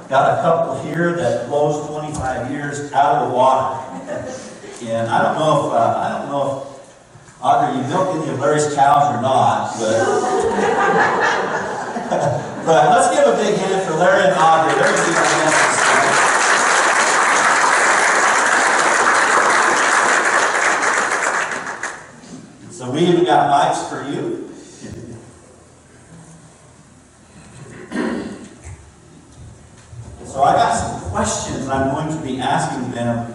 got a couple here that blows 25 years out of the water. And I don't know if Audrey, you milk any of Larry's cows or not, but but let's give a big hand for Larry and Audrey. They're going to be our guests tonight. So we even got mics for you. So I got some questions I'm going to be asking them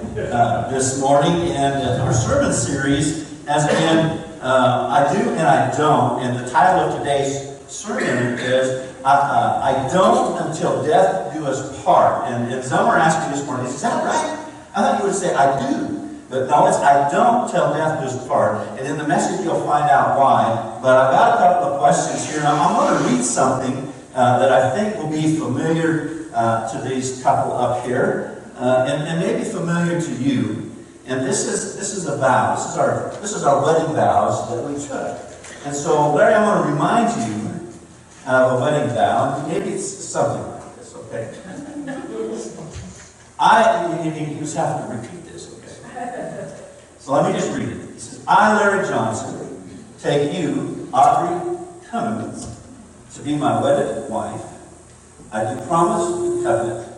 this morning, and our sermon series has been I Do and I Don't, and the title of today's sermon is I Don't Until Death Do Us Part. And some are asking this morning, is that right? I thought you would say I do. But no, it's I don't till death do us part. And in the message you'll find out why. But I've got a couple of questions here. Now I'm going to read something that I think will be familiar to these couple up here, and maybe familiar to you. And this is a vow. This is our wedding vows that we took. And so, Larry, I want to remind you of a wedding vow. Maybe it's something like this, okay? You just have to repeat this, okay? So let me just read it. It says, I, Larry Johnson, take you, Audrey Cummins, to be my wedded wife. I do promise and covenant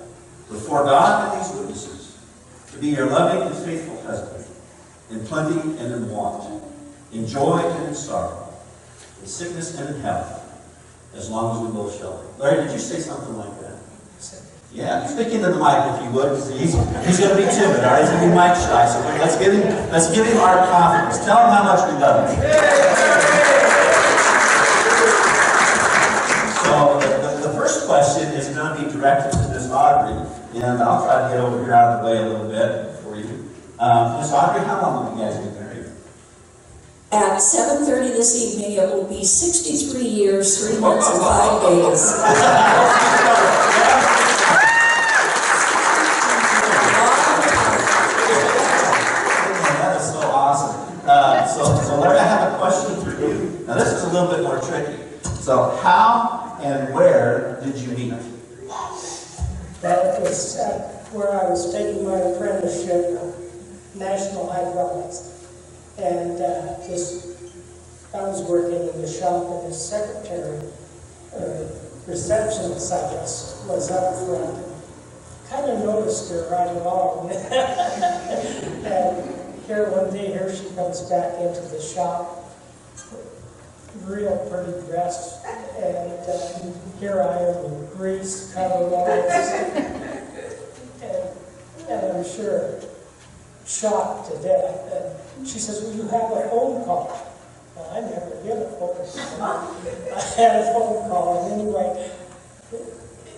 before God and these witnesses to be your loving and faithful husband in plenty and in want, in joy and in sorrow, in sickness and in health, as long as we both shall live. Larry, did you say something like that? Yeah, speak into the mic if you would. He's going to be timid, all right? He's going to be mic shy. So let's give him our confidence. Tell him how much we love him. So the first question is going to be directed to Miss Audrey, and I'll try to get over here out of the way a little bit for you. Miss Audrey, how long have you guys been married? At 7:30 this evening, it will be 63 years, 3 months, and 5 days. So Larry, I have a question for you. Now this is a little bit more tricky. So how and where did you meet? That was where I was taking my apprenticeship at National Hydraulics. And I was working in the shop, and the secretary, receptionist, I guess, was up front. Kind of noticed her right along. And here one day, here she comes back into the shop, real pretty dressed, and here I am in grease, covered all and I'm sure shocked to death. And she says, "Well, you have a phone call." Well, I never get a phone call. I had a phone call, and anyway,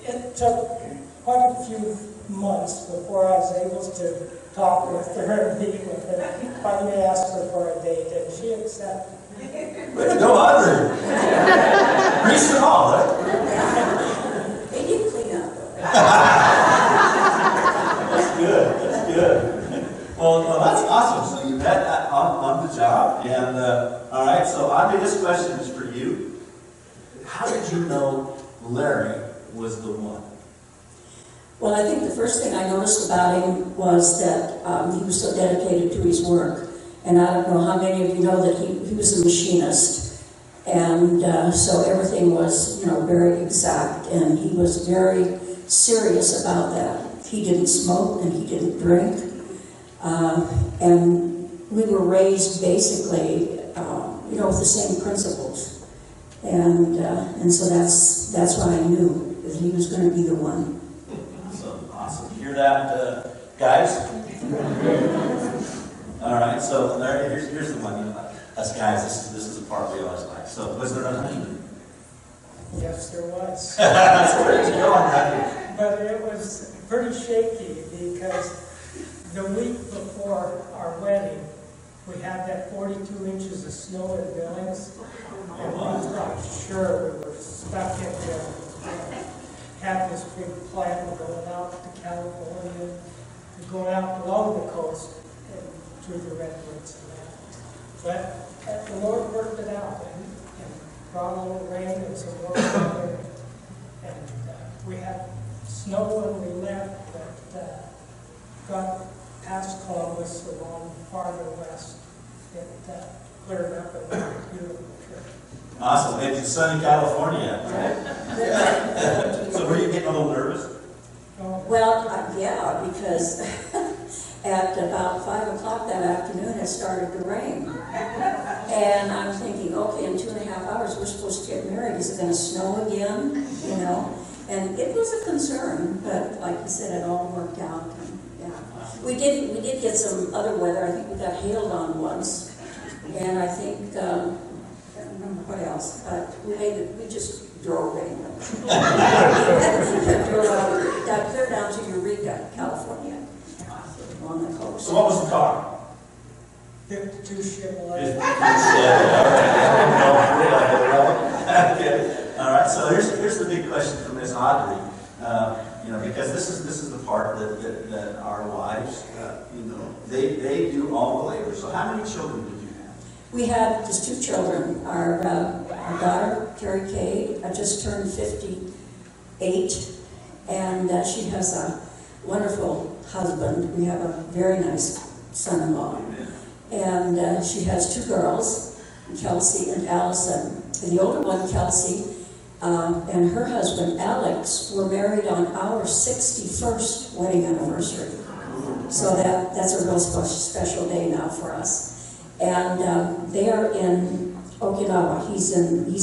it took quite a few months before I was able to talk with her and meet with her. Finally asked her for a date, and she accepted. Way to go, Audrey! Grease and all, right? They did clean up. That's good. That's good. Well, that's awesome. So you met on the job, and all right. So Audrey, this question is for you. How did you know Larry was the one? Well, I think the first thing I noticed about him was that he was so dedicated to his work. And I don't know how many of you know that he was a machinist. And so everything was, very exact. And he was very serious about that. He didn't smoke and he didn't drink. And we were raised basically, with the same principles. And so that's why I knew that he was going to be the one. Awesome. Hear that, guys? All right, so Larry, here's the one. Us guys, this is the part we always like. So, was there a honeymoon? Yes, there was. Where did you go on that? But it was pretty shaky because the week before our wedding, we had that 42 inches of snow in Billings, and we thought, sure, we were stuck in there. Had this big plan going out to California, going out along the coast and through the redwoods and that. But the Lord worked it out and brought a little rain and some more weather, and we had snow when we left, but got past Columbus along farther west. It cleared up and was a beautiful trip. Awesome. It's sunny California. So were you getting a little nervous? Well, yeah, because at about 5 o'clock that afternoon, it started to rain. And I'm thinking, okay, in 2.5 hours, we're supposed to get married. Is it going to snow again? You know? And it was a concern, but like you said, it all worked out. And, yeah. We did get some other weather. I think we got hailed on once. And I think, I can't remember what else, but we just drove in. Got clear down to Eureka, California, on the coast. So what was the car? 52 Chevrolet. Okay. All right. So here's the big question from Miss Audrey. Because this is the part that our wives, they do all the labor. So how many children did you have? We had just 2 children. Our daughter, Carrie Kay, just turned 58, and she has a wonderful husband. We have a very nice son-in-law. And she has 2 girls, Kelsey and Allison. And the older one, Kelsey, and her husband, Alex, were married on our 61st wedding anniversary. So that's a real special day now for us. And they are in Okinawa. He's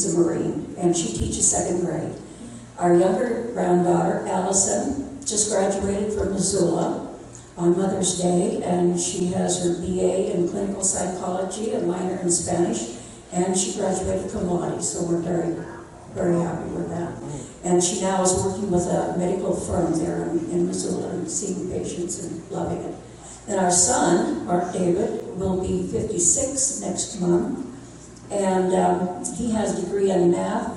a Marine, and she teaches 2nd grade. Our younger granddaughter, Allison, just graduated from Missoula on Mother's Day, and she has her BA in clinical psychology, a minor in Spanish, and she graduated cum laude, so we're very, very happy with that. And she now is working with a medical firm there in Missoula and seeing patients and loving it. And our son, Mark David, will be 56 next month, and he has a degree in math,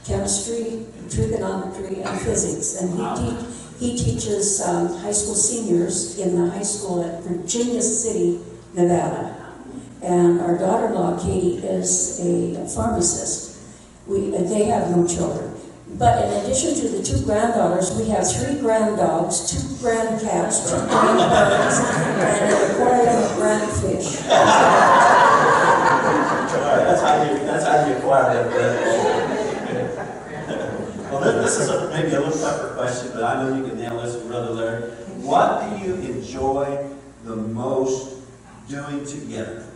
chemistry, trigonometry, and physics, and he teaches high school seniors in the high school at Virginia City, Nevada. And our daughter-in-law, Katie, is a pharmacist. They have no children. But in addition to the 2 granddaughters, we have 3 granddogs, 2 grandcats, 2 grandbirds, and an aquarium of grandfish. That's how you acquire that. Well, this is maybe a little tougher question, but I know you can nail this, Brother Larry. What do you enjoy the most doing together?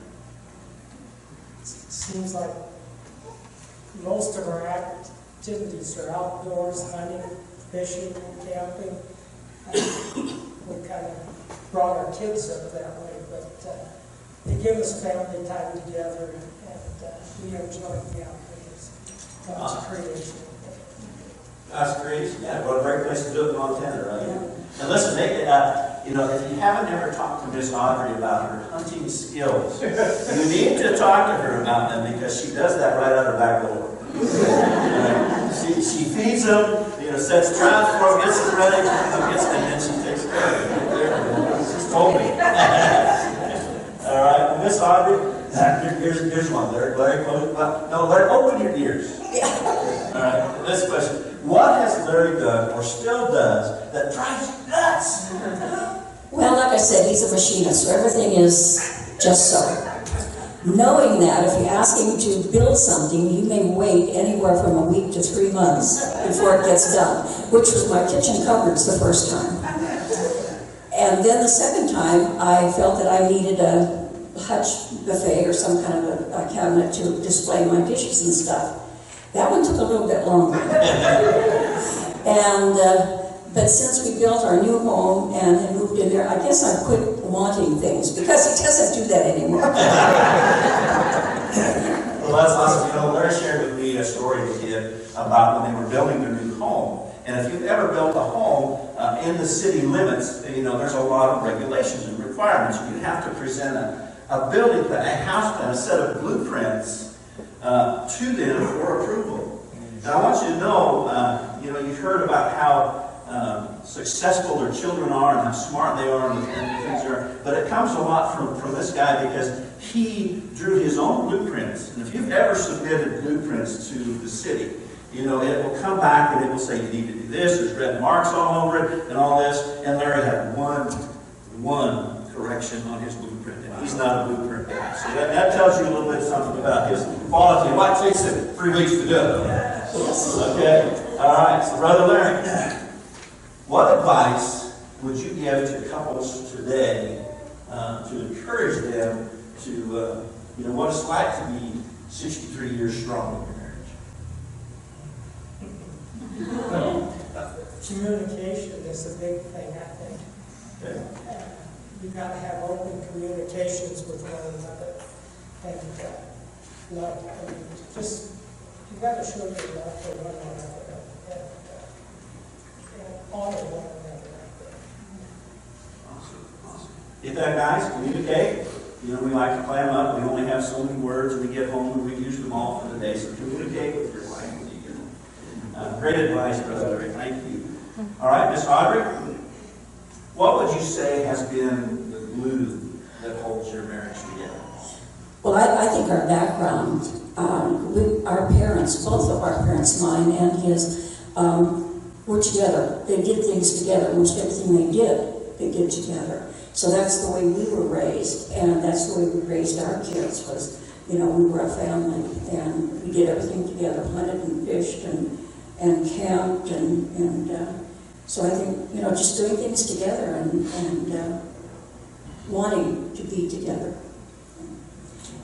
Seems like most of our activities are outdoors, hunting, fishing, camping. We kind of brought our kids up that way, but they give us family time together, and we enjoy the outdoors. Lots of creation. That's great. Yeah, what a great place to do it in Montana, right? Yeah. And listen, if you haven't ever talked to Miss Audrey about her hunting skills, you need to talk to her about them, because she does that right out her back door. She feeds them, sets traps for them, gets them ready, and then she takes care of them. She's told me. All right, Miss Audrey, here's one. Larry, close. No, Larry, open your ears. All right, this question. What has Larry done, or still does, that drives you nuts? Well, like I said, he's a machinist, so everything is just so. Knowing that, if you ask him to build something, you may wait anywhere from a week to 3 months before it gets done, which was my kitchen cupboards the first time. And then the second time, I felt that I needed a hutch buffet or some kind of a cabinet to display my dishes and stuff. That one took a little bit longer. But since we built our new home and had moved in there, I guess I quit wanting things, because he doesn't do that anymore. Well, that's awesome. Larry shared with me a story with you about when they were building their new home. And if you've ever built a home in the city limits, there's a lot of regulations and requirements. You have to present a building plan, a house plan, a set of blueprints to them for approval. And I want you to know, you've heard about how successful their children are and how smart they are and things are, but it comes a lot from this guy, because he drew his own blueprints. And if you've ever submitted blueprints to the city, you know, it will come back and it will say, you need to do this, there's red marks all over it, and all this. And Larry had one correction on his blueprint, and he's not a blueprint guy. So that tells you a little bit something about his quality. It might take him 3 weeks to do it. Okay? All right, so Brother Larry, what advice would you give to couples today to encourage them to, you know, what it's like to be 63 years strong in your marriage? Communication is a big thing, I think. Okay. You've got to have open communications with one another. And love, I mean, just, you've got to show your love for one another and honor one another. Awesome. Get that, guys? Communicate. You know, we like to plan up. We only have so many words. We get home and we use them all for the day. So communicate with your wife when you get home. Great advice, Brother Larry. Thank you. All right, Miss Audrey, what would you say has been the glue that holds your marriage together? Well, I think our background, our parents, both of our parents, mine and his, were together. They did things together. Most everything they did together. So that's the way we were raised, and that's the way we raised our kids was, you know, we were a family, and we did everything together, hunted and fished and camped, and so I think, you know, just doing things together and wanting to be together.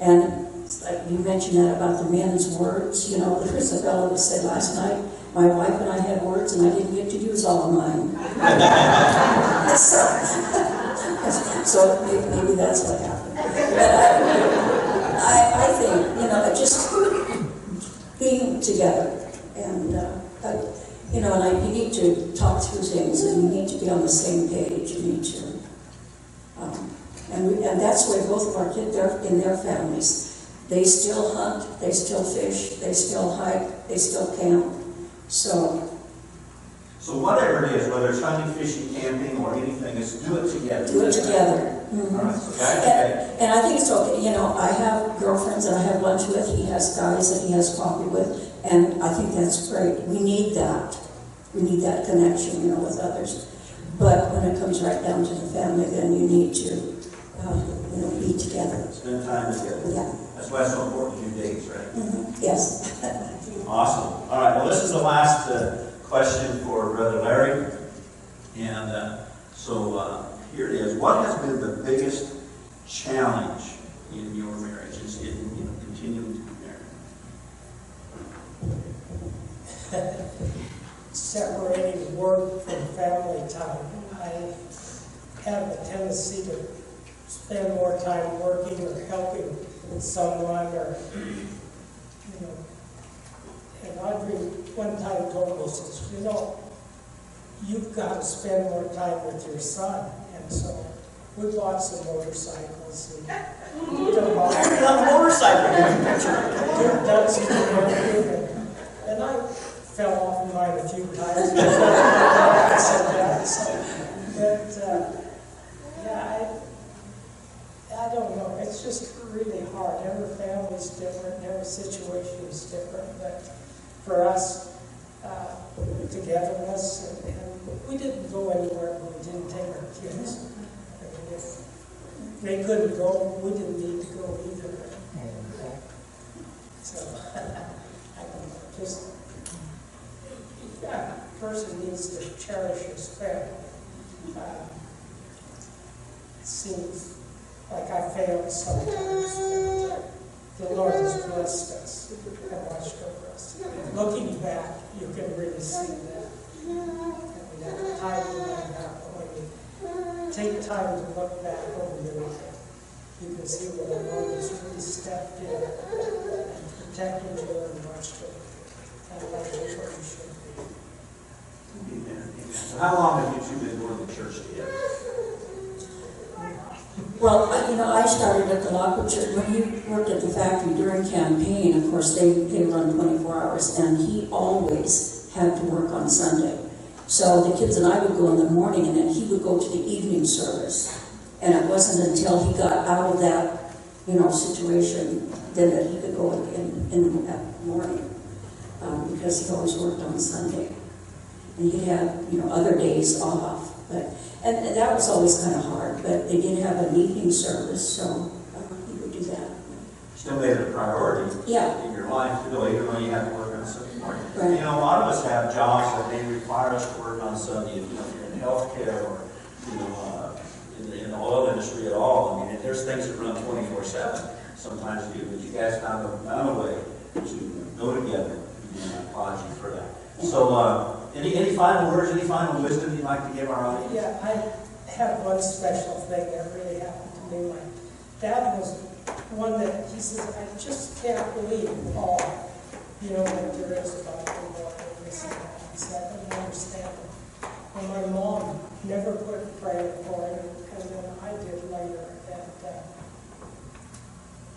And like you mentioned that about the men's words, you know, there was a fellow that said last night, my wife and I had words and I didn't get to use all of mine. So maybe that's what happened. But I think, you know, just being together and, you know, and you need to talk through things and you need to be on the same page. You need to, and that's where both of our kids are in their families. They still hunt, they still fish, they still hike, they still camp. So whatever it is, whether it's hunting, fishing, camping, or anything, is do it together. Do it together. Mm-hmm. All right, okay. And I think it's okay. You know, I have girlfriends that I have lunch with. He has guys that he has coffee with. And I think that's great. We need that. We need that connection, you know, with others. But when it comes right down to the family, then you need to, you know, be together. Spend time together. Yeah. That's why it's so important to do dates, right? Mm-hmm. Yes. Awesome. All right, well, this is the last question for Brother Larry. And so here it is. What has been the biggest challenge in your marriage? Is in, you know, continuing to be married? Separating work from family time. I have a tendency to spend more time working or helping someone, or, you know. And Audrey one time told me, she says, you know, you've got to spend more time with your son. And so we bought some motorcycles. And done some work, and I fell off mine a few times. I don't know. It's just really hard. Every family's different. Every situation is different. But for us, togetherness, and we didn't go anywhere when we didn't take our kids. I mean, if they couldn't go, we didn't need to go either. So, I don't know, just, a person needs to cherish his family. It seems like I failed sometimes, but the Lord has blessed us and watched over us. Looking back, you can really see that. I mean, that time you might have, when you take time to look back over your life, you can see where the Lord has really stepped in and protected you and watched over you. And that's what you should be. Amen. So how long have you two been going to church together? Well, you know, I started at the local church. When he worked at the factory during campaign, of course, they run 24 hours, and he always had to work on Sunday. So the kids and I would go in the morning, and then he would go to the evening service. And it wasn't until he got out of that, you know, situation then that he could go in that morning. because he always worked on Sunday. And he'd have, other days off. And that was always kind of hard, but they did have an evening service, so he would do that. Still made it a priority Yeah. in your life, really, even though you had to work on Sunday morning. Right. A lot of us have jobs that may require us to work on Sunday. If you're in healthcare or in the oil industry at all, I mean, there's things that run 24/7. Sometimes but you guys found a way to go together, and I applaud you for that. So, any final words, any final wisdom you'd like to give our audience? Yeah, I have one special thing that really happened to me. My dad was one that, he says, I just can't believe all, what there is about the Lord and this and that. He said, I don't understand it. And my mom never quit praying for him, and then I did later.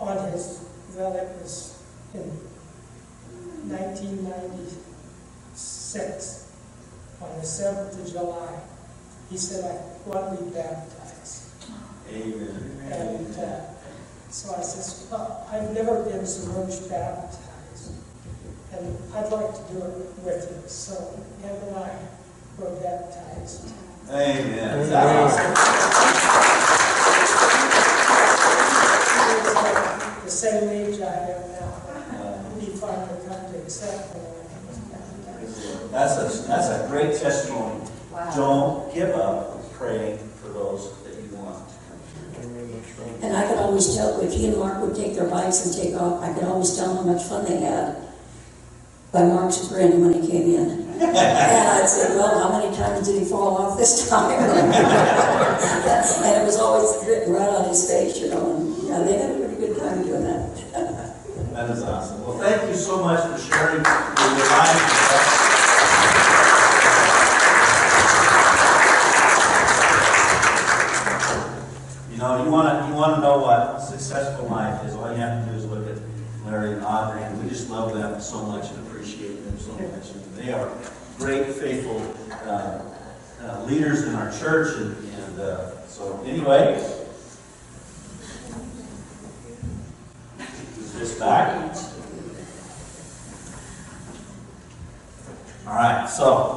And on his, it was in 1996, on the 7th of July, he said, I want to be baptized. Amen. And so I said, well, I've never been submerged baptized, and I'd like to do it with you. So him and I were baptized. Amen. He was like the same age I am now. He finally come to accept me when he was baptized. That's a great testimony. Wow. Don't give up praying for those that you want to come. And I could always tell, if he and Mark would take their bikes and take off, I could always tell how much fun they had by Mark's grin when he came in. And I'd say, well, how many times did he fall off this time? And it was always written right on his face, and they had a pretty good time doing that. That is awesome. Well, thank you so much for sharing your life with us. You want to know what a successful life is. All you have to do is look at Larry and Audrey, and we just love them so much and appreciate them so much. And they are great, faithful leaders in our church, and so anyway, is this back? All right. So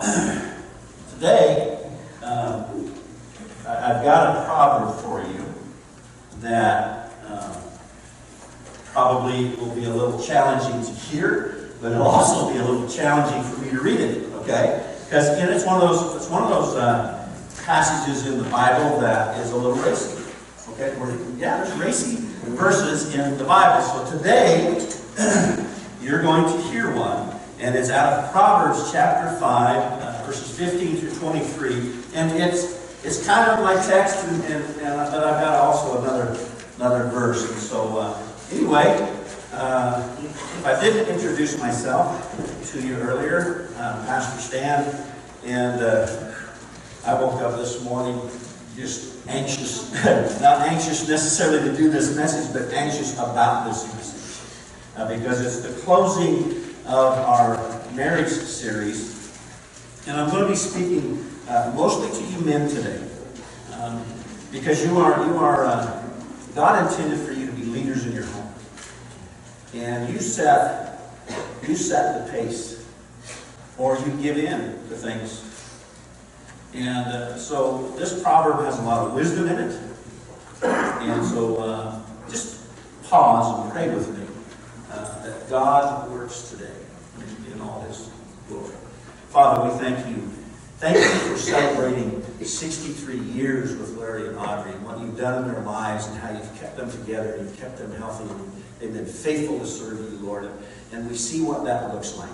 today, I've got a proverb for you that probably will be a little challenging to hear, but it'll also be a little challenging for me to read it. Okay, because it's one of those passages in the Bible that is a little racy. Okay, there's racy verses in the Bible. So today you're going to hear one, and it's out of Proverbs chapter 5, verses 15 through 23, and it's kind of my text, but I've got also another verse. And so anyway, if I didn't introduce myself to you earlier, Pastor Stan, and I woke up this morning just anxious, not anxious necessarily to do this message, but anxious about this message, because it's the closing of our marriage series, and I'm going to be speaking mostly to you men today, because you are God intended for you to be leaders in your home, and you set the pace, or you give in to things. And so this proverb has a lot of wisdom in it, and so just pause and pray with me that God works today in all His glory. Father, we thank you. Thank you for celebrating 63 years with Larry and Audrey and what you've done in their lives and how you've kept them together and you've kept them healthy and they've been faithful to serve you, Lord. And we see what that looks like.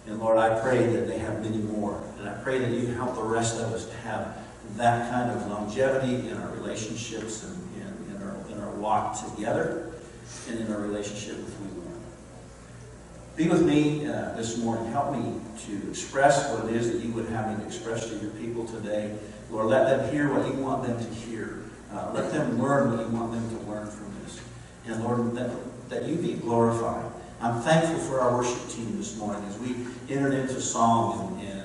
And Lord, I pray that they have many more. And I pray that you help the rest of us to have that kind of longevity in our relationships and in our walk together and in our relationship with you, Lord. Be with me this morning. Help me to express what it is that you would have me to express to your people today. Lord, let them hear what you want them to hear. Let them learn what you want them to learn from this. And Lord, that you be glorified. I'm thankful for our worship team this morning as we entered into song and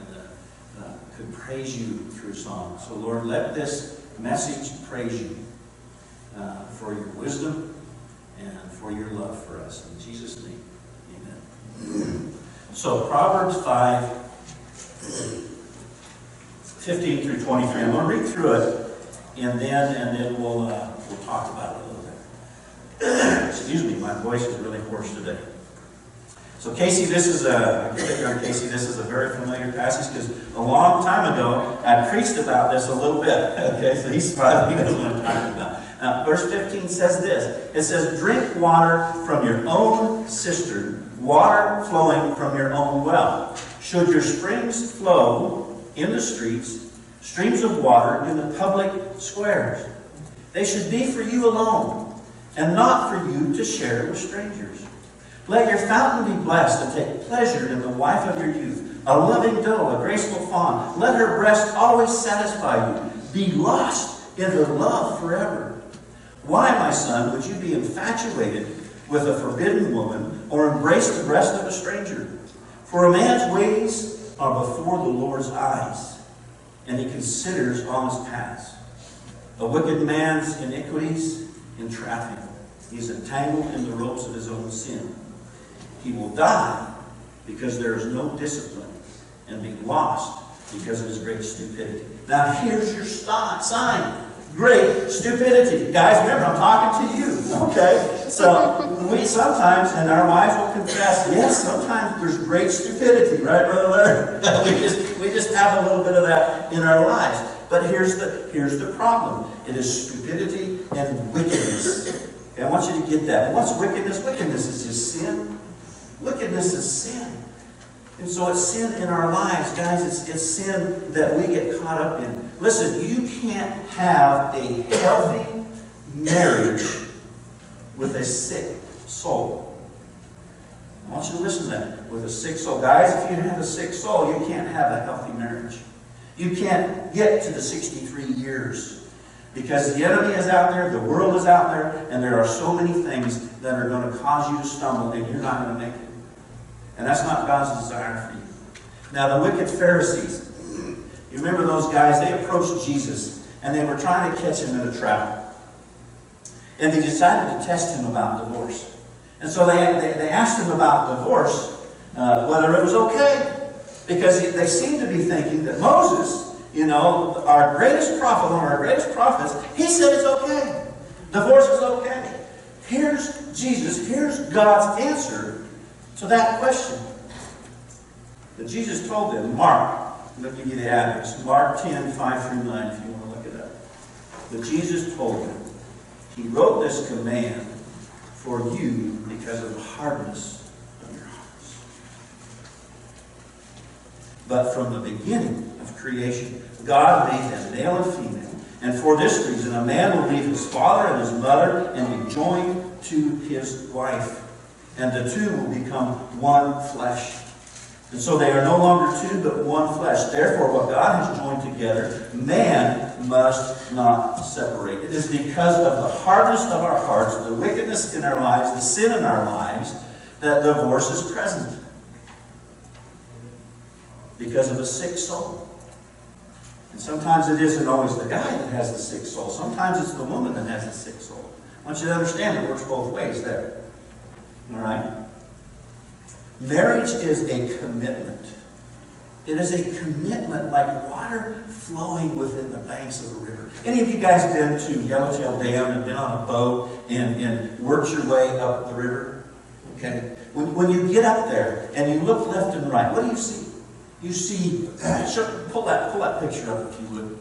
could praise you through song. So Lord, let this message praise you for your wisdom and for your love for us. In Jesus' name, amen. So Proverbs 5, 15 through 23. I'm going to read through it, and then we'll talk about it a little bit. Excuse me, my voice is really hoarse today. So Casey, I can figure on Casey, this is a very familiar passage because a long time ago I preached about this a little bit. Okay, so he's smiling, he knows what I'm talking about. Verse 15 says this. It says, drink water from your own cistern, water flowing from your own well. Should your springs flow in the streets, streams of water in the public squares. They should be for you alone, and not for you to share with strangers. Let your fountain be blessed, and take pleasure in the wife of your youth, a loving doe, a graceful fawn. Let her breast always satisfy you. Be lost in her love forever. Why, my son, would you be infatuated with a forbidden woman, or embrace the breast of a stranger? For a man's ways are before the Lord's eyes, and he considers all his paths. A wicked man's iniquities entrap him. He is entangled in the ropes of his own sin. He will die because there is no discipline, and be lost because of his great stupidity. Now here's your sign. Great stupidity. Guys, remember, I'm talking to you. Okay? So we sometimes, and our wives will confess, yes, sometimes there's great stupidity, right, Brother Larry? we just have a little bit of that in our lives. But here's the problem. It is stupidity and wickedness. Okay, I want you to get that. What's wickedness? Wickedness is just sin. Wickedness is sin. And so it's sin in our lives, guys. It's sin that we get caught up in. Listen, you can't have a healthy marriage with a sick soul. I want you to listen to that. With a sick soul. Guys, if you have a sick soul, you can't have a healthy marriage. You can't get to the 63 years. Because the enemy is out there, the world is out there, and there are so many things that are going to cause you to stumble, and you're not going to make it. And that's not God's desire for you. Now, the wicked Pharisees, you remember those guys, they approached Jesus, and they were trying to catch him in a trap. And they decided to test him about divorce. And so they asked him about divorce, whether it was okay. Because they seemed to be thinking that Moses, our greatest prophet, one of our greatest prophets, he said it's okay. Divorce is okay. Here's Jesus, here's God's answer to that question. But Jesus told them, Mark, let me give you the address, Mark 10, 5 through 9, if you want to look it up. But Jesus told them, he wrote this command for you because of the hardness of your hearts. But from the beginning of creation, God made them male and female. And for this reason, a man will leave his father and his mother and be joined to his wife. And the two will become one flesh. And so they are no longer two, but one flesh. Therefore, what God has joined together, man must not separate. It is because of the hardness of our hearts, the wickedness in our lives, the sin in our lives, that divorce is present. Because of a sick soul. And sometimes it isn't always the guy that has the sick soul. Sometimes it's the woman that has the sick soul. I want you to understand it works both ways there. All right? Marriage is a commitment. It is a commitment like water flowing within the banks of a river. Any of you guys been to Yellowtail Dam and been on a boat and worked your way up the river? Okay? When you get up there and you look left and right, what do you see? You see, pull that picture up if you would.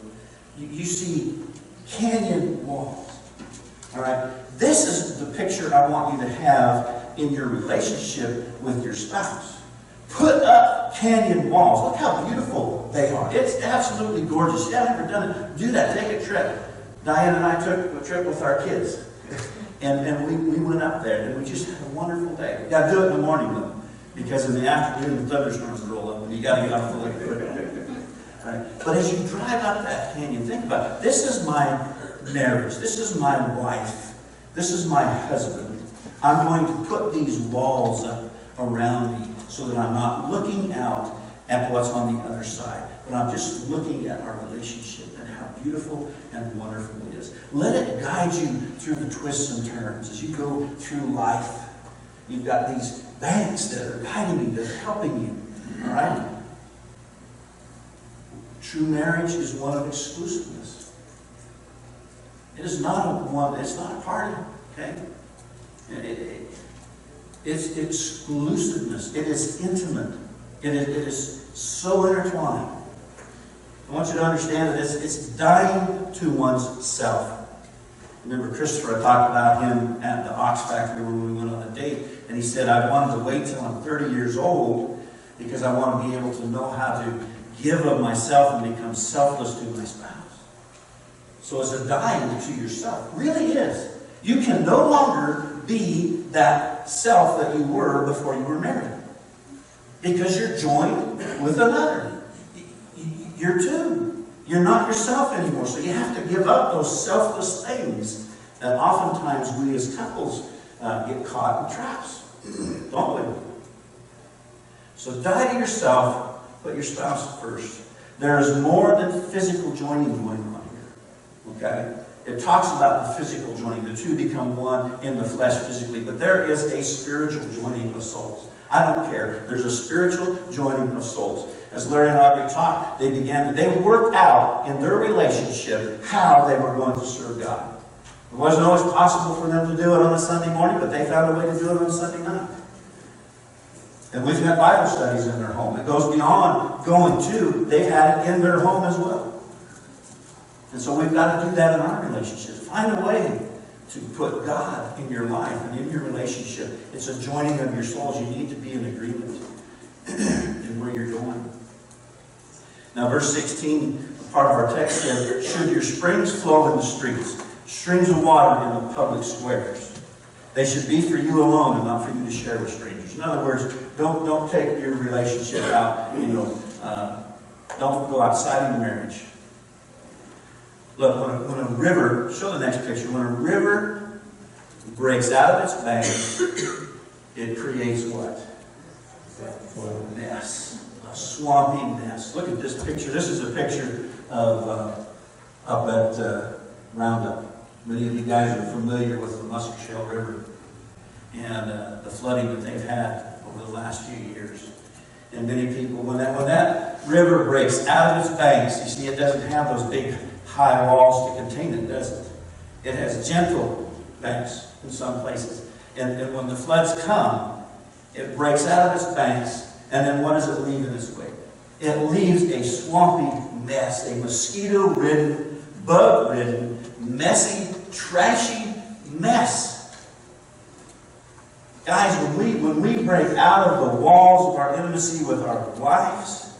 You see canyon walls. All right? This is the picture I want you to have in your relationship with your spouse. Put up canyon walls. Look how beautiful they are. It's absolutely gorgeous. If you haven't ever done it, do that. Take a trip. Diane and I took a trip with our kids. And we went up there, and we just had a wonderful day. You got to do it in the morning, though. Because in the afternoon, the thunderstorms roll up, and you got to get off the lake. Right? But as you drive up that canyon, think about it. This is my marriage. This is my wife. This is my husband. I'm going to put these walls up around me so that I'm not looking out at what's on the other side, but I'm just looking at our relationship and how beautiful and wonderful it is. Let it guide you through the twists and turns as you go through life. You've got these banks that are guiding you, that are helping you. All right? True marriage is one of exclusiveness. It is not it's not a party, okay? It's exclusiveness. It is intimate. It is so intertwined. I want you to understand that it's dying to one's self. Remember Christopher, I talked about him at the Ox Factory when we went on a date, and he said, I wanted to wait till I'm 30 years old because I want to be able to know how to give of myself and become selfless to my spouse. So it's a dying to yourself. It really is. You can no longer be that self that you were before you were married. Because you're joined with another. You're two. You're not yourself anymore. So you have to give up those selfless things that oftentimes we as couples get caught in traps. Don't we? So die to yourself, put your spouse first. There is more than physical joining going on here. Okay? It talks about the physical joining. The two become one in the flesh physically. But there is a spiritual joining of souls. I don't care. There's a spiritual joining of souls. As Larry and Audrey talked, they worked out in their relationship how they were going to serve God. It wasn't always possible for them to do it on a Sunday morning, but they found a way to do it on Sunday night. And we've had Bible studies in their home. It goes beyond going to. They've had it in their home as well. And so we've got to do that in our relationships. Find a way to put God in your life and in your relationship. It's a joining of your souls. You need to be in agreement in where you're going. Now, verse 16, part of our text says, should your springs flow in the streets, streams of water in the public squares. They should be for you alone and not for you to share with strangers. In other words, don't take your relationship out, don't go outside of the marriage. Look, when a river, show the next picture, when a river breaks out of its banks, it creates what? A mess. A swampy mess. Look at this picture. This is a picture of up at Roundup. Many of you guys are familiar with the Muscatine River and the flooding that they've had over the last few years. And many people, when that river breaks out of its banks, you see it doesn't have those big high walls to contain it, does it? It has gentle banks in some places. And when the floods come, it breaks out of its banks, and then what does it leave in its wake? It leaves a swampy mess, a mosquito-ridden, bug-ridden, messy, trashy mess. Guys, when we break out of the walls of our intimacy with our wives,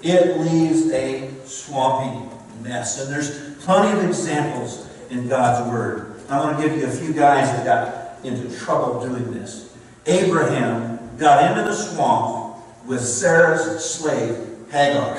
it leaves a swampy mess. And there's plenty of examples in God's Word. I want to give you a few guys that got into trouble doing this. Abraham got into the swamp with Sarah's slave, Hagar.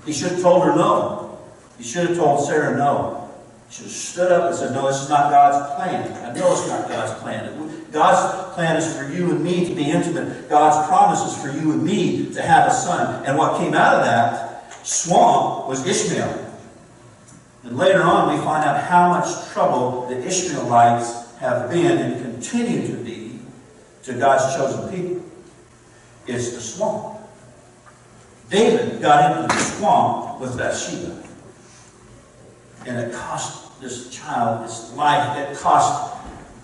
He should have told her no. He should have told Sarah no. He should have stood up and said, no, this is not God's plan. I know it's not God's plan. God's plan is for you and me to be intimate. God's promise is for you and me to have a son. And what came out of that swamp was Ishmael. And later on we find out how much trouble the Ishmaelites have been and continue to be to God's chosen people. It's the swamp. David got into the swamp with Bathsheba. And it cost this child his life. It cost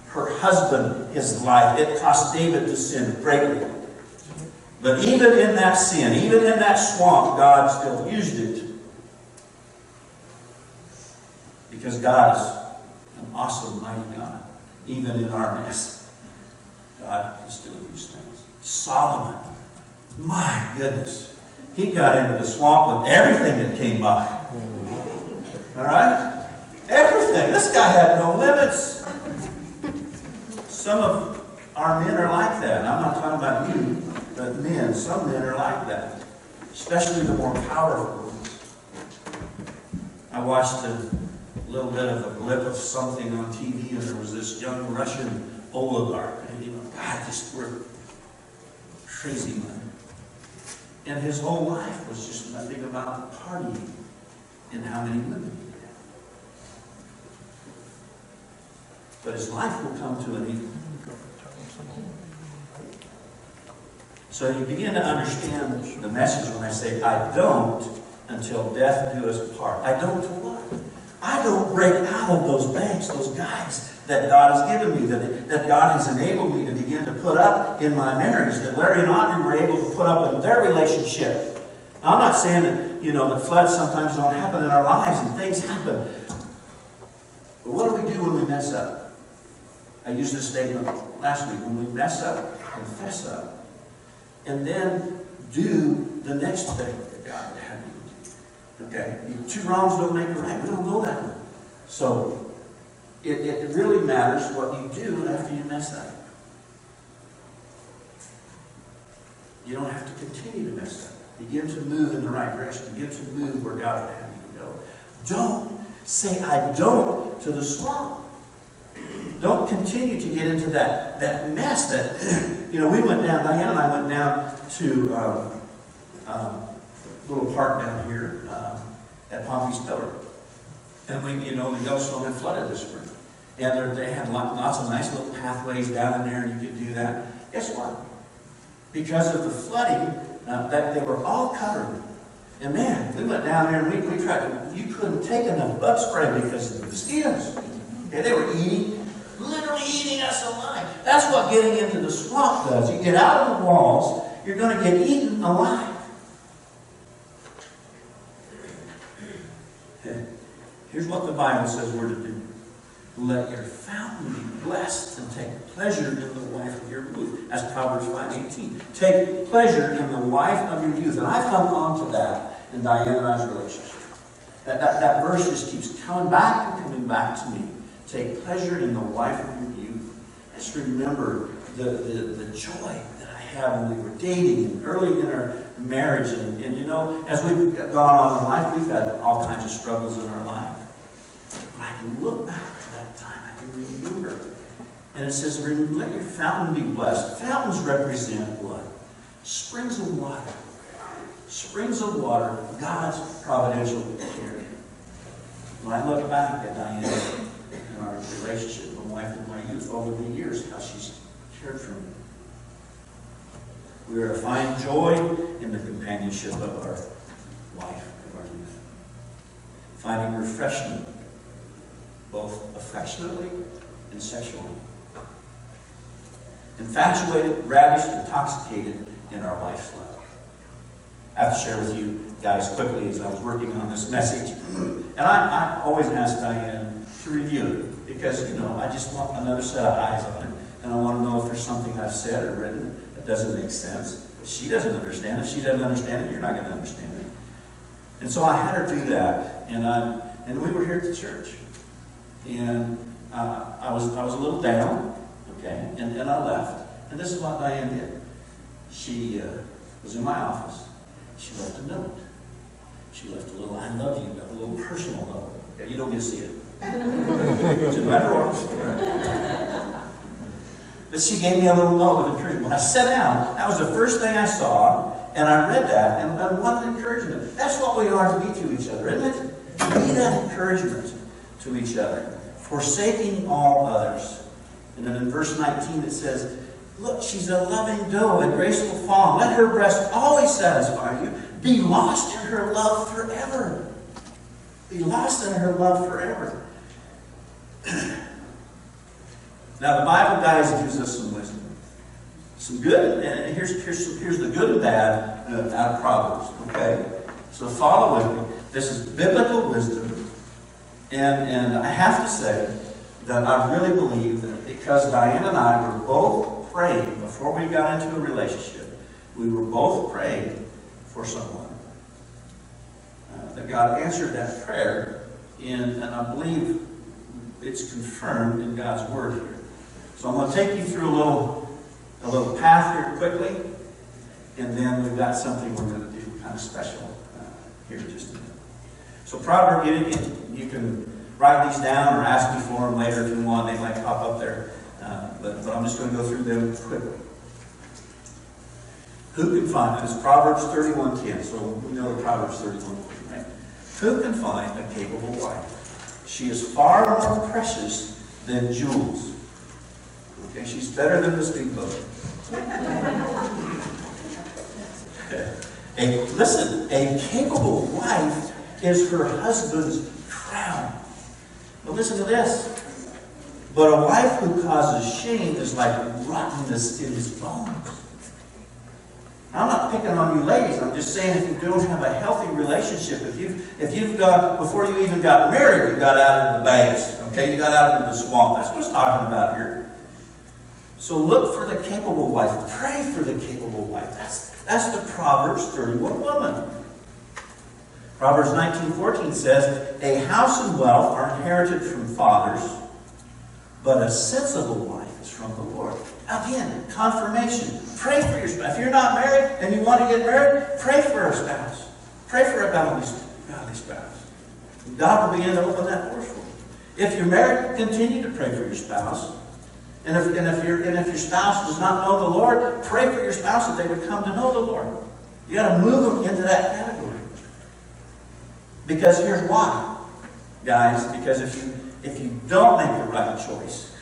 her husband his life. It cost David to sin greatly. But even in that sin, even in that swamp, God still used it. Because God is an awesome, mighty God. Even in our mess, God can still use things. Solomon, my goodness, he got into the swamp with everything that came by. All right? Everything. This guy had no limits. Some of our men are like that. And I'm not talking about you, but men. Some men are like that. Especially the more powerful ones. I watched a little bit of a blip of something on TV, and there was this young Russian oligarch. And God, just worth crazy money. And his whole life was just nothing about partying and how many women he had. But his life will come to an end. So you begin to understand the message when I say, I don't until death do us part. I don't to what? I don't break out of those banks, those guides that God has given me, that God has enabled me to begin to put up in my marriage, that Larry and Audrey were able to put up in their relationship. Now, I'm not saying that, that floods sometimes don't happen in our lives and things happen. But what do we do when we mess up? I used this statement last week. When we mess up, confess up. And then do the next thing that God would have you do. Okay? Two wrongs don't make a right. We don't know that one. So, it really matters what you do after you mess up. You don't have to continue to mess up. Begin to move in the right direction. Begin to move where God would have you to go. Don't say I don't to the swamp. Don't continue to get into that mess that, we went down, Diane and I went down to a little park down here at Pompey's Pillar. And the Yellowstone had flooded this spring. And they had lots of nice little pathways down in there, and you could do that. Guess what? Because of the flooding, that they were all covered. And man, we went down there and we tried to, you couldn't take enough bug spray because of the mosquitoes. Okay, they were literally eating us alive. That's what getting into the swamp does. You get out of the walls, you're going to get eaten alive. Here's what the Bible says we're to do. Let your fountain be blessed and take pleasure in the wife of your youth. That's Proverbs 5:18. Take pleasure in the wife of your youth. And I've come on to that in Diane and I's relationship. That verse just keeps coming back and coming back to me. Take pleasure in the wife of your youth. Just remember the joy that I had when we were dating and early in our marriage. And as we've gone on in life, we've had all kinds of struggles in our life. But I can look back to that time. I can remember. And it says, let your fountain be blessed. Fountains represent what? Springs of water. Springs of water, God's providential care. When I look back at Diane and our relationship, my wife and my youth over the years, how she's cared for me. We are to find joy in the companionship of our wife, of our youth. Finding refreshment, both affectionately and sexually. Infatuated, ravished, intoxicated in our wife's love. I have to share with you guys quickly as I was working on this message. And I always ask Diane to review it because, I just want another set of eyes on it. And I want to know if there's something I've said or written that doesn't make sense. She doesn't understand. If she doesn't understand it, you're not going to understand it. And so I had her do that. And we were here at the church. And I was a little down, okay, and I left. And this is what Diane did. She was in my office. She left a note. She left a little I love you, a little personal note. Okay, you don't get to see it. It's in my drawer. But she gave me a little note of encouragement. When I sat down, that was the first thing I saw, and I read that, and what an encouragement. That's what we are to be to each other, isn't it? Be that encouragement to each other. Forsaking all others. And then in verse 19 it says, look, she's a loving doe, a graceful fawn. Let her breast always satisfy you. Be lost in her love forever. Be lost in her love forever. Now the Bible, guys, gives us some wisdom. Some good, and here's the good and bad out of Proverbs. Okay? So follow with me. This is biblical wisdom. And I have to say that I really believe that because Diane and I were both praying before we got into a relationship, we were both praying for someone. That God answered that prayer, and I believe it's confirmed in God's Word here. So I'm going to take you through a little path here quickly, and then we've got something we're going to do kind of special here in just a minute. So Proverbs, you can write these down or ask me for them later if you want. They might pop up there. But I'm just going to go through them quickly. Who can find, this is Proverbs 31:10, so we know the Proverbs 31:10, right? Who can find a capable wife? She is far more precious than jewels. Okay, she's better than the speedboat. Listen, a capable wife is her husband's crown. But listen to this. But a wife who causes shame is like rottenness in his bones. I'm not picking on you ladies. I'm just saying if you don't have a healthy relationship, if you've got, before you even got married, you got out into the banks, okay? You got out into the swamp. That's what it's talking about here. So look for the capable wife. Pray for the capable wife. That's the Proverbs 31 woman. Proverbs 19:14 says, a house and wealth are inherited from fathers, but a sensible wife is from the Lord. Again, confirmation. Pray for your spouse. If you're not married and you want to get married, pray for a spouse. Pray for a godly spouse. God will begin to open that door for you. If you're married, continue to pray for your spouse. And if your spouse does not know the Lord, pray for your spouse that they would come to know the Lord. You got to move them into that category. Because here's why, guys. Because if you don't make the right choice,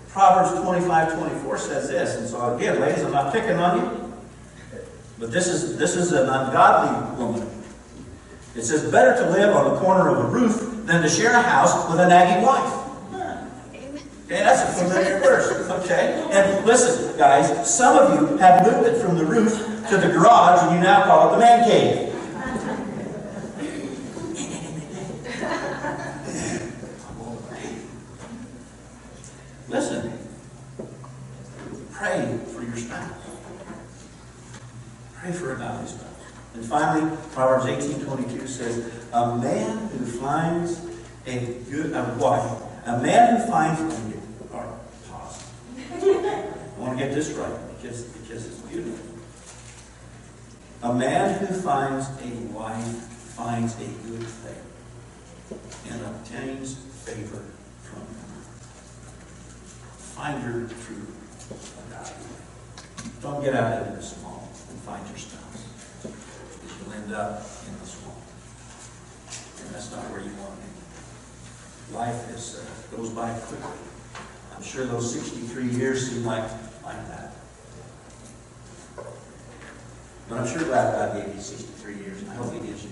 Proverbs 25:24 says this. And so again, ladies, I'm not picking on you, but this is an ungodly woman. It says, better to live on the corner of a roof than to share a house with a nagging wife. Okay, that's a familiar verse. Okay, and listen, guys, some of you have moved it from the roof to the garage, and you now call it the man cave. Listen, pray for your spouse. Pray for a godly spouse. And finally, Proverbs 18:22 says, a man who finds a wife, a man who finds pause. I want to get this right because it's beautiful. A man who finds a wife finds a good thing and obtains favor from her. Find her through a godly way. Don't get out into the swamp and find your spouse. You'll end up in the swamp. And that's not where you want to be. Life goes by quickly. I'm sure those 63 years seem like that. But I'm sure glad God gave you 63 years, and I hope He gives you.